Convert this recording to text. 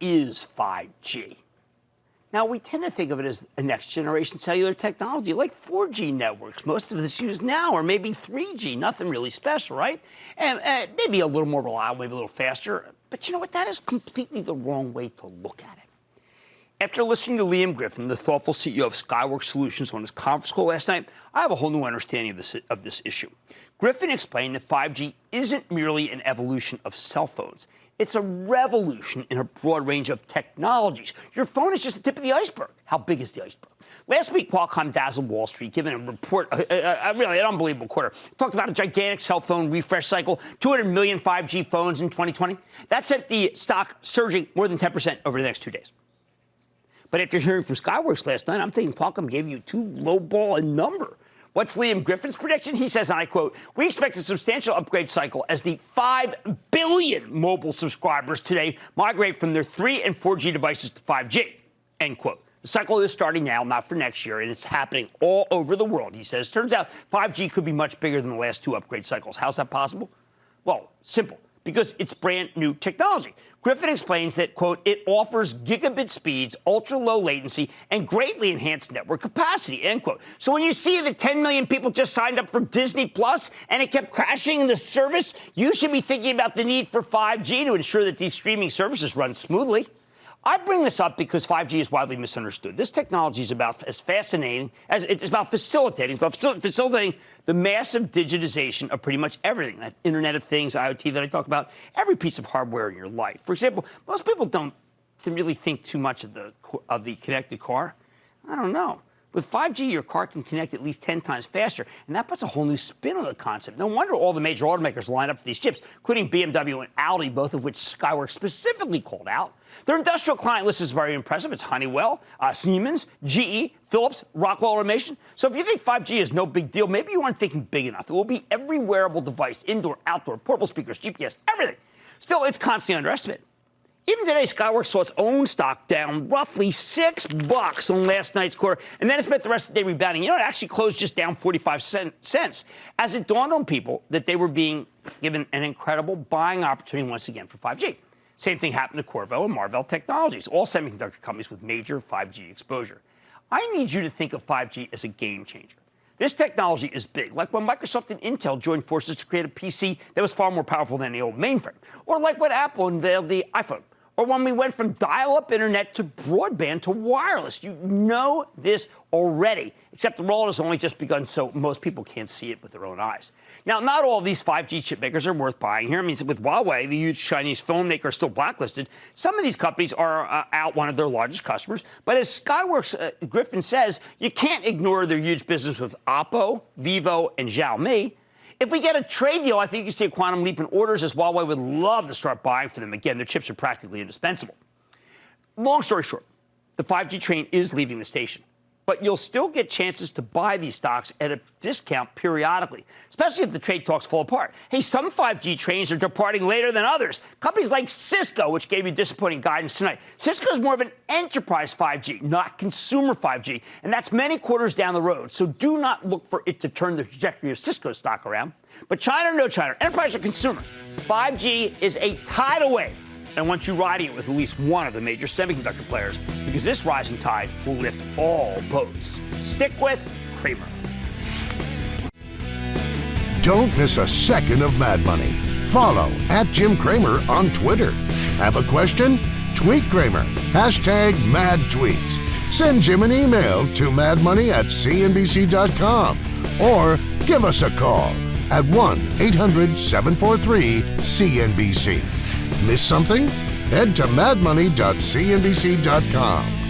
is 5G? Now, we tend to think of it as a next-generation cellular technology, like 4G networks. Most of us use now, or maybe 3G, nothing really special, right? And maybe a little more reliable, maybe a little faster. But you know what? That is completely the wrong way to look at it. After listening to Liam Griffin, the thoughtful CEO of Skyworks Solutions, on his conference call last night, I have a whole new understanding of this issue. Griffin explained that 5G isn't merely an evolution of cell phones. It's a revolution in a broad range of technologies. Your phone is just the tip of the iceberg. How big is the iceberg? Last week, Qualcomm dazzled Wall Street, giving a report, really an unbelievable quarter. Talked about a gigantic cell phone refresh cycle, 200 million 5G phones in 2020. That sent the stock surging more than 10% over the next 2 days. But after hearing from Skyworks last night, I'm thinking Qualcomm gave you too lowball a number. What's Liam Griffin's prediction? He says, and I quote, "We expect a substantial upgrade cycle as the 5 billion mobile subscribers today migrate from their 3 and 4G devices to 5G, end quote. The cycle is starting now, not for next year, and it's happening all over the world, he says. Turns out 5G could be much bigger than the last 2 upgrade cycles. How's that possible? Well, simple. Because it's brand new technology. Griffin explains that, quote, "it offers gigabit speeds, ultra-low latency, and greatly enhanced network capacity," end quote. So when you see that 10 million people just signed up for Disney Plus and it kept crashing in the service, you should be thinking about the need for 5G to ensure that these streaming services run smoothly. I bring this up because 5G is widely misunderstood. This technology is about as fascinating as it's about facilitating the massive digitization of pretty much everything. That Internet of Things, IoT that I talk about, every piece of hardware in your life. For example, most people don't really think too much of the connected car. I don't know. With 5G, your car can connect at least 10 times faster, and that puts a whole new spin on the concept. No wonder all the major automakers line up for these chips, including BMW and Audi, both of which Skyworks specifically called out. Their industrial client list is very impressive. It's Honeywell, Siemens, GE, Philips, Rockwell Automation. So if you think 5G is no big deal, maybe you aren't thinking big enough. It will be every wearable device, indoor, outdoor, portable speakers, GPS, everything. Still, it's constantly underestimated. Even today, Skyworks saw its own stock down roughly $6 on last night's quarter, and then it spent the rest of the day rebounding. You know, it actually closed just down 45 cents, as it dawned on people that they were being given an incredible buying opportunity once again for 5G. Same thing happened to Qorvo and Marvell Technologies, all semiconductor companies with major 5G exposure. I need you to think of 5G as a game changer. This technology is big, like when Microsoft and Intel joined forces to create a PC that was far more powerful than the old mainframe, or like when Apple unveiled the iPhone, or when we went from dial-up internet to broadband to wireless. You know this already, except the rollout has only just begun, so most people can't see it with their own eyes. Now, not all of these 5G chip makers are worth buying here. I mean, with Huawei, the huge Chinese phone maker, is still blacklisted. Some of these companies are out one of their largest customers. But as Skyworks Griffin says, you can't ignore their huge business with Oppo, Vivo, and Xiaomi. If we get a trade deal, I think you can see a quantum leap in orders, as Huawei would love to start buying for them. Again, their chips are practically indispensable. Long story short, the 5G train is leaving the station. But you'll still get chances to buy these stocks at a discount periodically, especially if the trade talks fall apart. Hey, some 5G trains are departing later than others. Companies like Cisco, which gave you disappointing guidance tonight. Cisco is more of an enterprise 5G, not consumer 5G, and that's many quarters down the road. So do not look for it to turn the trajectory of Cisco stock around. But China or no China, enterprise or consumer, 5G is a tidal wave. And I want you riding it with at least one of the major semiconductor players, because this rising tide will lift all boats. Stick with Cramer. Don't miss a second of Mad Money. Follow @Jim Cramer on Twitter. Have a question? Tweet Cramer. #MadTweets. Send Jim an email to madmoney@cnbc.com or give us a call at 1-800-743-CNBC. Miss something? Head to madmoney.cnbc.com.